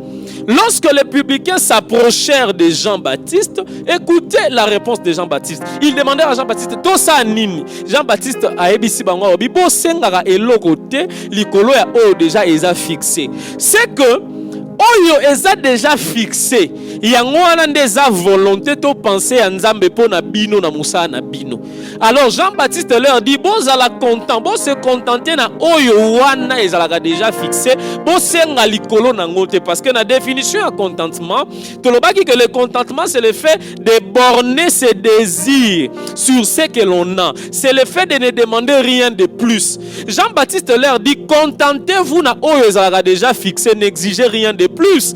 [SPEAKER 2] Lorsque les publicains s'approchèrent de Jean-Baptiste, écoutez la réponse de Jean-Baptiste. Ils demandèrent à Jean-Baptiste, Tosa nini? Jean-Baptiste a ebisi bango obi bo sengaka eloko te likolo ya oyo déjà eza fixé. C'est que oyo eza déjà fixé. Yango wana nde eza volonté to penser ya Nzambe po na bino na musala na bino. Alors Jean-Baptiste leur dit, bon zala content, bon se contenter na oyo wana ezalaka déjà fixé, bon senga likolo na ngote, parce que la définition à contentement, tolobaki que le contentement c'est le fait de borner ses désirs sur ce que l'on a. C'est le fait de ne demander rien de plus. Jean-Baptiste leur dit, contentez-vous na oyo ezalaka déjà fixé, n'exigez rien de plus.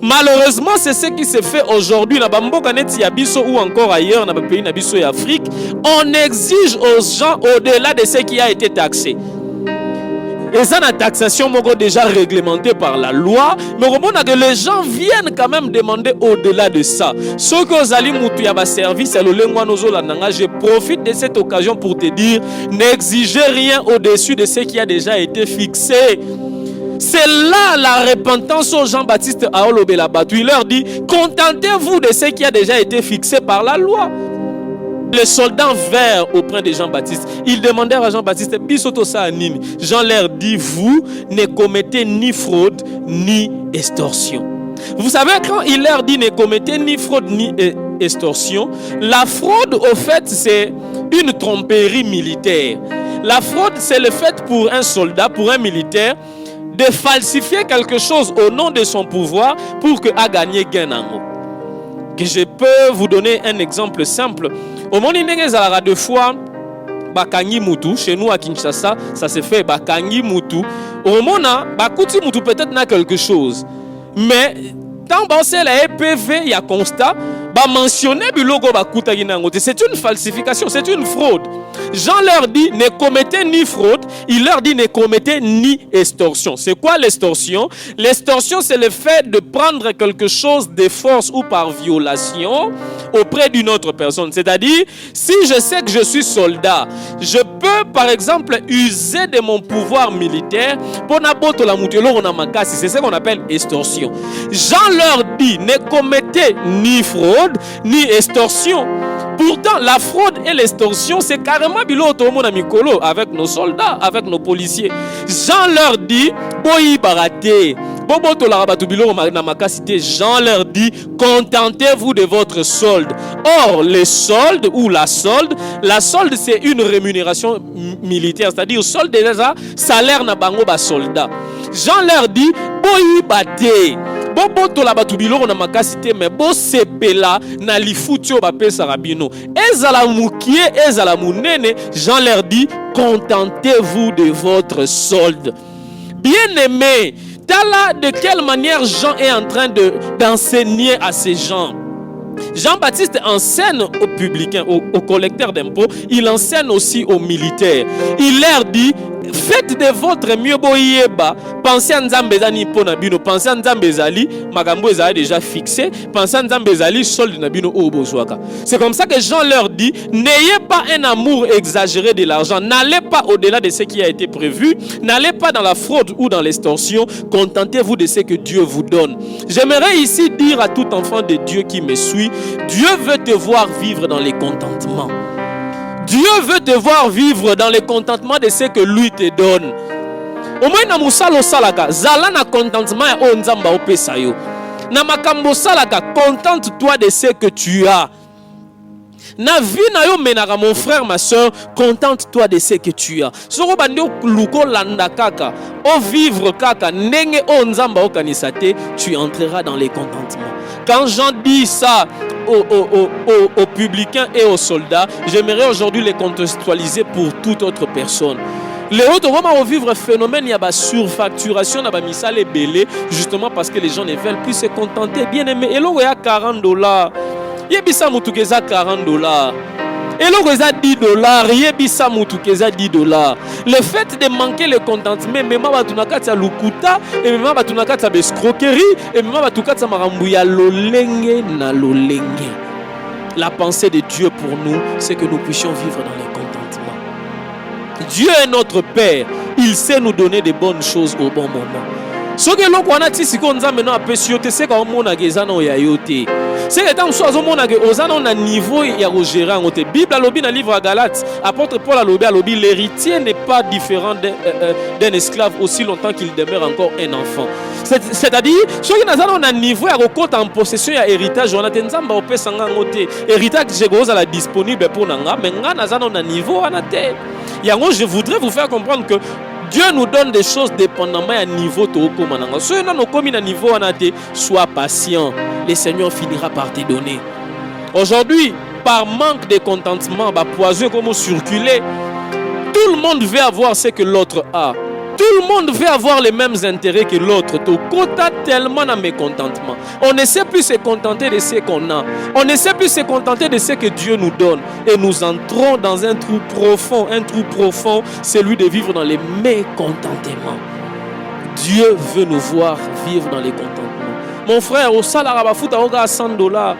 [SPEAKER 2] Malheureusement, c'est ce qui se fait aujourd'hui dans Bamboka Neti Yabiso ou encore ailleurs dans le pays Nabiso et Afrique. On exige aux gens au-delà de ce qui a été taxé. Et ça, la taxation est déjà réglementée par la loi. Mais au moment que les gens viennent quand même demander au-delà de ça. Ce que vous allez faire service, je profite de cette occasion pour te dire, n'exigez rien au-dessus de ce qui a déjà été fixé. C'est là la repentance au Jean-Baptiste à Olobelabatu. Il leur dit, contentez-vous de ce qui a déjà été fixé par la loi. Les soldats vinrent auprès de Jean-Baptiste. Ils demandèrent à Jean-Baptiste, Bisoto sa anime. Jean leur dit, vous ne commettez ni fraude ni extorsion. Vous savez, quand il leur dit ne commettez ni fraude ni extorsion, la fraude au fait c'est une tromperie militaire. La fraude c'est le fait pour un soldat, pour un militaire, de falsifier quelque chose au nom de son pouvoir pour que a gagné gain en haut. Que je peux vous donner un exemple simple. Au moment où deux fois Bakangi Moutou, chez nous à Kinshasa, ça se fait Bakangi Moutou. Au moment où Bakuti Moutou peut-être n'a quelque chose. Mais tant que c'est la EPV, il y a constat, mentionner le logo Bakuta Ginangote. C'est une falsification, c'est une fraude. Jean leur dit, ne commettez ni fraude. Il leur dit, ne commettez ni extorsion. C'est quoi l'extorsion? L'extorsion, c'est le fait de prendre quelque chose de force ou par violation auprès d'une autre personne. C'est-à-dire, si je sais que je suis soldat, je peux, par exemple, user de mon pouvoir militaire pour n'aboter la moutelo on a makasi. C'est ce qu'on appelle extorsion. Jean leur dit, ne commettez ni fraude, ni extorsion. Pourtant, la fraude et l'extorsion, c'est carrément biloto mon ami Kolo avec nos soldats, avec nos policiers. Jean leur dit, boyi barate. Jean leur dit, contentez-vous de votre solde. Or, les soldes ou la solde c'est une rémunération militaire, c'est-à-dire solde déjà salaire na bango ba soldat. Jean leur dit, boyi bate. Boboto la batubilo na makasite mais bo sepela na lifutio ba pesa rabino. Ezala mukie, ezala munene, Jean leur dit, contentez-vous de votre solde. Bien-aimé, là, de quelle manière Jean est en train d'enseigner à ces gens. Jean-Baptiste enseigne aux publicains, aux collecteurs d'impôts, il enseigne aussi aux militaires. Il leur dit, faites de votre mieux boyeba, pensez à Nzambezani ponabino, pensez à Nzambezali, magambo ezali déjà fixé, pensez à Nzambezali solde nabino obozwaka. C'est comme ça que Jean leur dit, n'ayez pas un amour exagéré de l'argent, n'allez pas au-delà de ce qui a été prévu, n'allez pas dans la fraude ou dans l'extorsion, contentez-vous de ce que Dieu vous donne. J'aimerais ici dire à tout enfant de Dieu qui me suit, Dieu veut te voir vivre dans les contentements. Dieu veut te voir vivre dans le contentement de ce que lui te donne. Au moins na musalo salaka, zala na contentement ya o nzamba opesa yo. Na makambo salaka, contente-toi de ce que tu as. Na vie na yo menaka mon frère, ma soeur, contente-toi de ce que tu as. Soko bandio luko landa kaka, o vivre kaka, ndenge o nzamba okanisate, tu entreras dans les contentements. Quand Jean dit ça aux publicains et aux soldats, j'aimerais aujourd'hui les contextualiser pour toute autre personne. Les autres vont vivre un phénomène, il y a une surfacturation, il y a une misale belé, justement parce que les gens ne veulent plus se contenter. Bien aimé, et là, il y a $40. Il y a $40. Et là, il y a $10. Il y a $10. Le fait de manquer le contentement, même si tu as lukuta, et même si tu as des escroqueries, et même si tu as marambouya lolenge na lolenge. La pensée de Dieu pour nous, c'est que nous puissions vivre dans les contentements. Dieu est notre Père. Il sait nous donner des bonnes choses au bon moment. Ce que l'on a dit, c'est qu'on a maintenant appelé c'est comme on a dit, c'est que tant soit on a un niveau il y a gérer en côté. Bible alobi dans livre à Galates, apôtre Paul alobi l'héritier n'est pas différent d'un esclave aussi longtemps qu'il demeure encore un enfant. C'est-à-dire ceux qui ont un niveau à compte en possession à héritage, on a des nzamba opesa nga ngote. Héritage je la disponible pour nanga, mais nga nazana un niveau à terre. Yango je voudrais vous faire comprendre que Dieu nous donne des choses dépendamment à niveau to komananga. Ceux qui ont commis à niveau anate, sois patient. Le Seigneur finira par te donner. Aujourd'hui, par manque de contentement, poison comme circuler. Tout le monde veut avoir ce que l'autre a. Tout le monde veut avoir les mêmes intérêts que l'autre. Tu comptes tellement dans mes contentements. On ne sait plus se contenter de ce qu'on a. On ne sait plus se contenter de ce que Dieu nous donne. Et nous entrons dans un trou profond. Un trou profond, c'est celui de vivre dans les mécontentements. Dieu veut nous voir vivre dans les contentements. Mon frère, au salaire, à $100.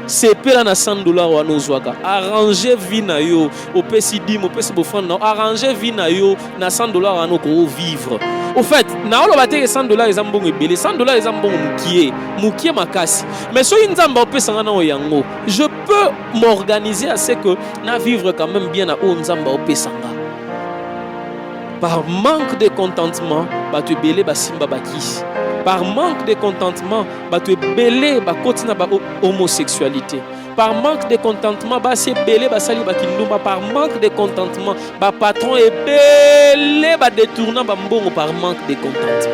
[SPEAKER 2] C'est pas na $100 wa nozwaka. Arranger vie na yo au pesidim au pesibofan na arranger vie na yo na $100 wa no ko vivre. Au fait, na olo bateke $100 ezambongo ebele, $100 ezambongo mukie makasi. Mais so nzamba opesanga na oyango, je peux m'organiser à ce que na vivre quand même bien na o nzamba opesanga. Par manque de contentement, tu es belé simba baki. Par manque de contentement, tu es belé continue ba homosexualité. Par manque de contentement, c'est belé sali kindumba. Par manque de contentement, patron est belé détournant mbongo par manque de contentement.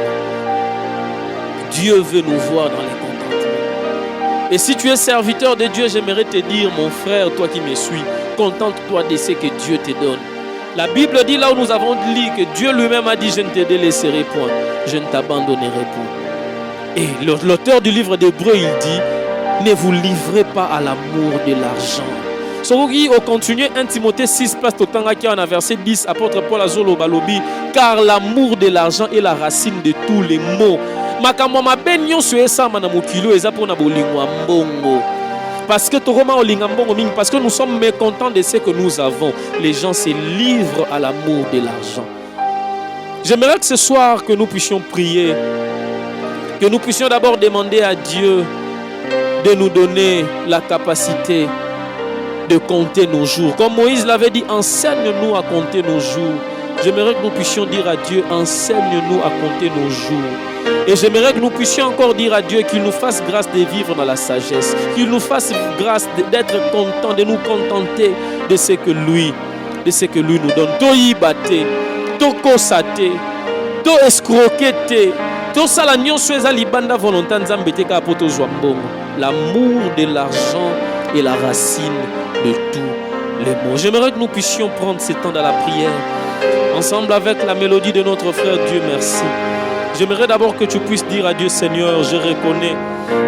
[SPEAKER 2] Dieu veut nous voir dans les contentements. Et si tu es serviteur de Dieu, j'aimerais te dire, mon frère, toi qui me suis, contente-toi de ce que Dieu te donne. La Bible dit là où nous avons lu que Dieu lui-même a dit, je ne te délaisserai point, je ne t'abandonnerai point. Et l'auteur du livre d'Hébreux, il dit, ne vous livrez pas à l'amour de l'argent. Soki au continuer 1 Timothée 6 place totanga qui en a verset 10 apôtre Paul azolo balobi car l'amour de l'argent est la racine de tous les maux. Makambo mabe nyonso esama na mokilo eza pona bolingwa mbongo. Parce que parce que nous sommes mécontents de ce que nous avons. Les gens se livrent à l'amour de l'argent. J'aimerais que ce soir que nous puissions prier, que nous puissions d'abord demander à Dieu de nous donner la capacité de compter nos jours. Comme Moïse l'avait dit, enseigne-nous à compter nos jours. J'aimerais que nous puissions dire à Dieu, enseigne-nous à compter nos jours. Et j'aimerais que nous puissions encore dire à Dieu qu'il nous fasse grâce de vivre dans la sagesse, qu'il nous fasse grâce d'être content, de nous contenter de ce que lui nous donne. To yibate, to kosate, to escroquete, to salagnon sueza libanda volonté nzambete ka poto zwambongo. L'amour de l'argent est la racine de tous les maux. J'aimerais que nous puissions prendre ce temps dans la prière, ensemble avec la mélodie de notre frère Dieu merci. J'aimerais d'abord que tu puisses dire à Dieu, Seigneur, je reconnais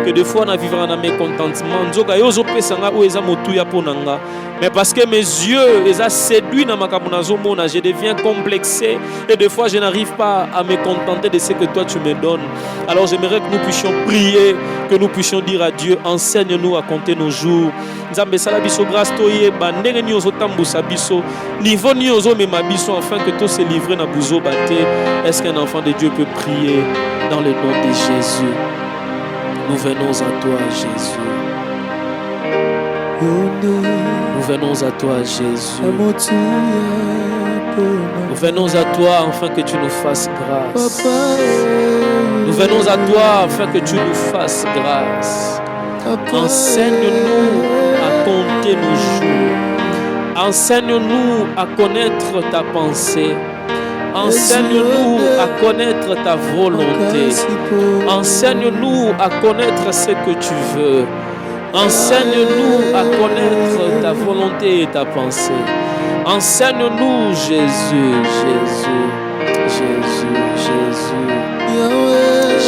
[SPEAKER 2] que des fois on a vivre un mécontentement. Mais parce que mes yeux les a séduits dans ma kabunazomona, je deviens complexé et des fois je n'arrive pas à me contenter de ce que toi tu me donnes. Alors j'aimerais que nous puissions prier, que nous puissions dire à Dieu, enseigne-nous à compter nos jours. Nzambe sala biso grâce toyeba ndenge ni ozotambusa biso niveau ni ozomema biso afin que tout se livre na buzo bate. Est-ce qu'un enfant de Dieu peut prier dans le nom de Jésus? Nous venons à toi, Jésus. Nous venons à toi, Jésus. Nous venons à toi afin que tu nous fasses grâce. Nous venons à toi afin que tu nous fasses grâce. Enseigne-nous à compter nos jours. Enseigne-nous à connaître ta pensée. Enseigne-nous à connaître ta volonté. Enseigne-nous à connaître ce que tu veux. Enseigne-nous à connaître ta volonté et ta pensée. Enseigne-nous, Jésus, Jésus, Jésus, Jésus,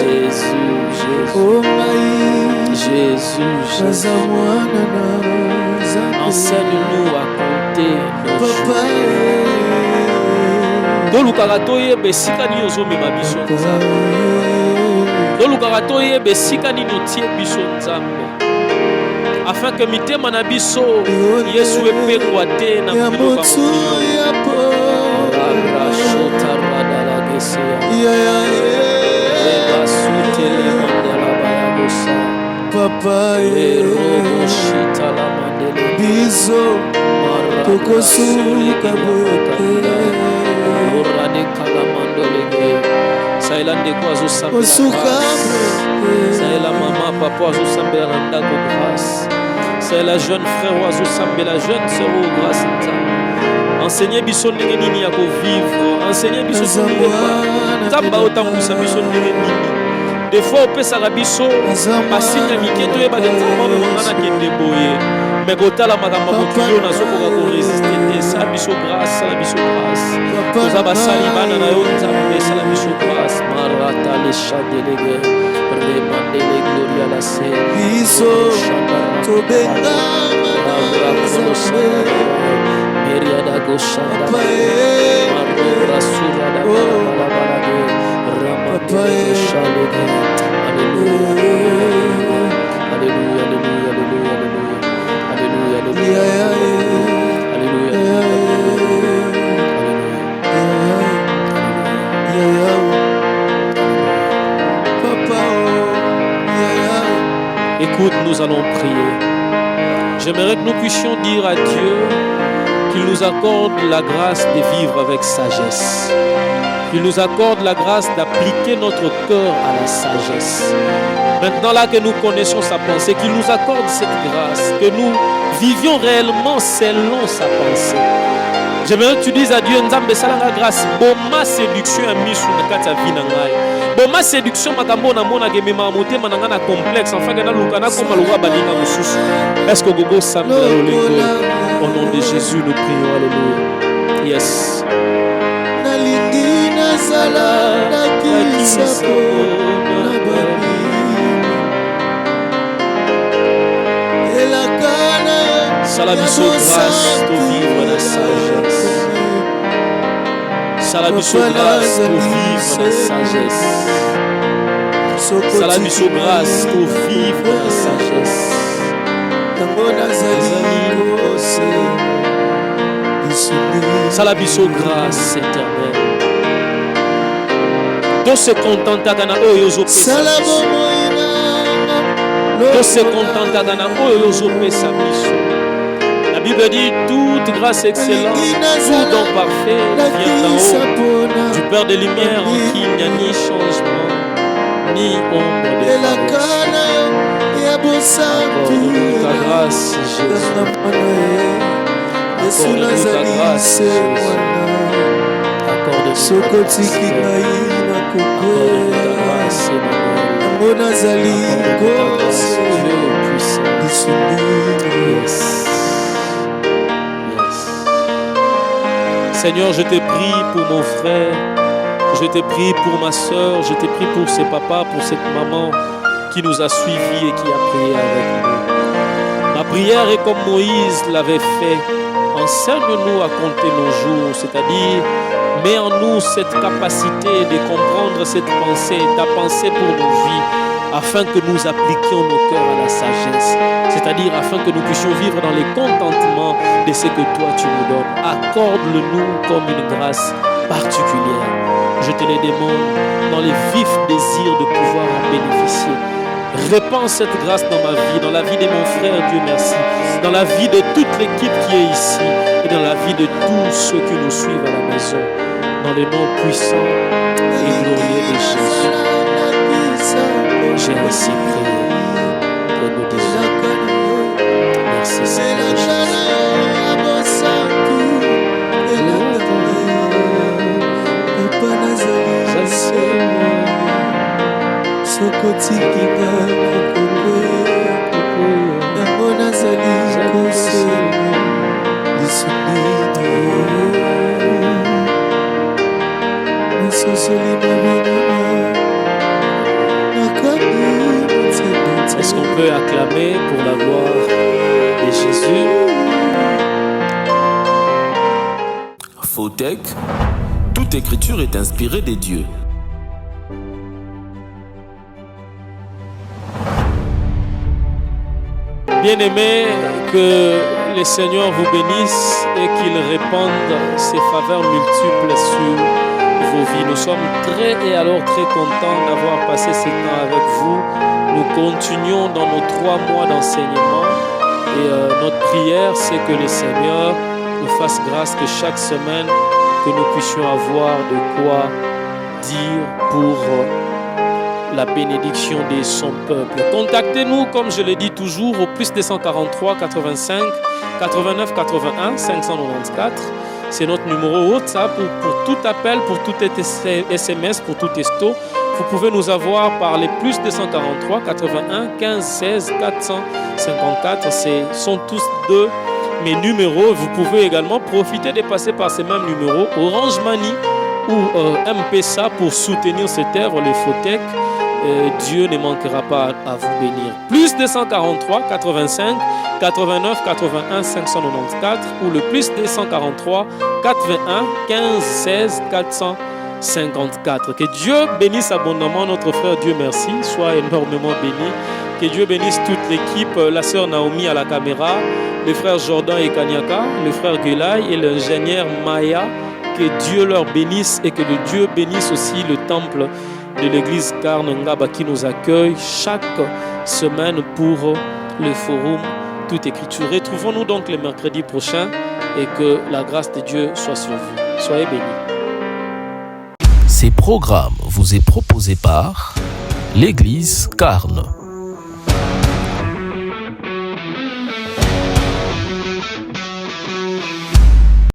[SPEAKER 2] Jésus, Jésus, Jésus. Enseigne-nous à compter nos jours. Dolukarato besika ni ozomema biso nzambe. Dolukarato besika ni notie biso nzambe. Afin que mitema na biso Yesu epengwa te na biloko ya
[SPEAKER 3] Papa biso tokosuka
[SPEAKER 2] Sailande kwa zo sambela. Saila maman papa zo sambela nda ko grâce. Saila jeune frère zo sambela jeune sœur au grâce. Enseignez biso ndenge nini ya ko vivre. Enseignez biso ndenge ba. Tamba otambusa biso ndenge nini. Des fois on peut sarabiso basinya miketo yeba ke tamba mangana kende boye. Mais kotala makambo mokilo na soko ko résister te sala biso grâce, sala biso grâce. Toza basali bana na yo nzambe sala biso grâce. Marata le chadelege remande le gloria la se
[SPEAKER 3] biso tobenga
[SPEAKER 2] Meria da gosha Marora sura da balabala Ramata shalege. Alléluia. Alléluia, alléluia, alléluia, alléluia. Alléluia. Écoute, nous allons prier. J'aimerais que nous puissions dire à Dieu qu'il nous accorde la grâce de vivre avec sagesse. Qu'il nous accorde la grâce d'appliquer notre cœur à la sagesse. Maintenant là que nous connaissons sa pensée, qu'il nous accorde cette grâce, que nous vivions réellement selon sa pensée. J'aimerais que tu dises à Dieu, Nzambe salanga grâce, boma séduction à misu na kati ya vie na ngai. Boma séduction makambo na mona ke mema motema na ngana complexe, enfin que na lukana koma luka balinga mususu. Est-ce que gogo sambela lolingo? Au nom de Jésus nous prions, alléluia. Yes.
[SPEAKER 3] Nalingi nazala nakisa pona babi.
[SPEAKER 2] Salabiso grâce de vivre la sagesse. Salabiso grâce de vivre la sagesse. Salabiso grâce de vivre la sagesse. Salabiso grâce éternelle. De se contenter dans oyozo de se contenter dans oyozo pesa biso. La Bible dit toute grâce excellente, tout don parfait vient d'en haut, du Père de lumière en qui il n'y a ni changement, ni ombre de faiblesse. Accorde-nous ta grâce, Jésus. Accorde-nous ta grâce, Jésus. Accorde-nous ta grâce, Dieu puissant. Yes. Seigneur, je te prie pour mon frère Je te prie pour ma soeur, je te prie pour ces papas, pour cette maman qui nous a suivis et qui a prié avec nous. Ma prière est comme Moïse l'avait fait. Enseigne-nous à compter nos jours, c'est-à-dire mets en nous cette capacité de comprendre cette pensée, ta pensée pour nos vies, afin que nous appliquions nos cœurs à la sagesse, c'est-à-dire afin que nous puissions vivre dans les contentements de ce que toi tu nous donnes. Accorde-le-nous comme une grâce particulière. Je te le demande dans les vifs désirs de pouvoir en bénéficier. Répands cette grâce dans ma vie, dans la vie de mon frère, Dieu merci, dans la vie de toute l'équipe qui est ici et dans la vie de tous ceux qui nous suivent à la maison. Dans le nom puissant et glorieux de Jésus, j'ai ainsi prié. Pour nous dire merci Seigneur Jésus. Est-ce qu'on peut acclamer pour la gloire de Jésus?
[SPEAKER 1] Fotech, toute écriture est inspirée des dieux.
[SPEAKER 2] Bien-aimés, que le Seigneur vous bénisse et qu'il répande ses faveurs multiples sur vos vies. Nous sommes très contents d'avoir passé ce temps avec vous. Nous continuons dans nos 3 mois d'enseignement et notre prière, c'est que le Seigneur nous fasse grâce que chaque semaine, que nous puissions avoir de quoi dire pour la bénédiction de son peuple. Contactez-nous, comme je le dis toujours, au plus 243 85 89 81 594. C'est notre numéro WhatsApp pour tout appel, pour tout SMS, pour tout texto. Vous pouvez nous avoir par les plus 243 81 15 16 454. Ce sont tous 2 mes numéros. Vous pouvez également profiter de passer par ces mêmes numéros Orange Money ou M-Pesa pour soutenir cette œuvre, les Fotech. Dieu ne manquera pas à vous bénir. Plus 243 85 89 81 594 ou le plus 243 81 15 16 454. Que Dieu bénisse abondamment notre frère Dieu merci, soit énormément béni. Que Dieu bénisse toute l'équipe, la sœur Naomi à la caméra, le frère Jordan et Kanyaka, le frère Gulay et l'ingénieur Maya. Que Dieu leur bénisse et que le Dieu bénisse aussi le temple de l'église Carne Ngaba qui nous accueille chaque semaine pour le forum Toute Écriture. Retrouvons-nous donc le mercredi prochain et que la grâce de Dieu soit sur vous. Soyez bénis.
[SPEAKER 1] Ces programmes vous est proposé par l'église Carne.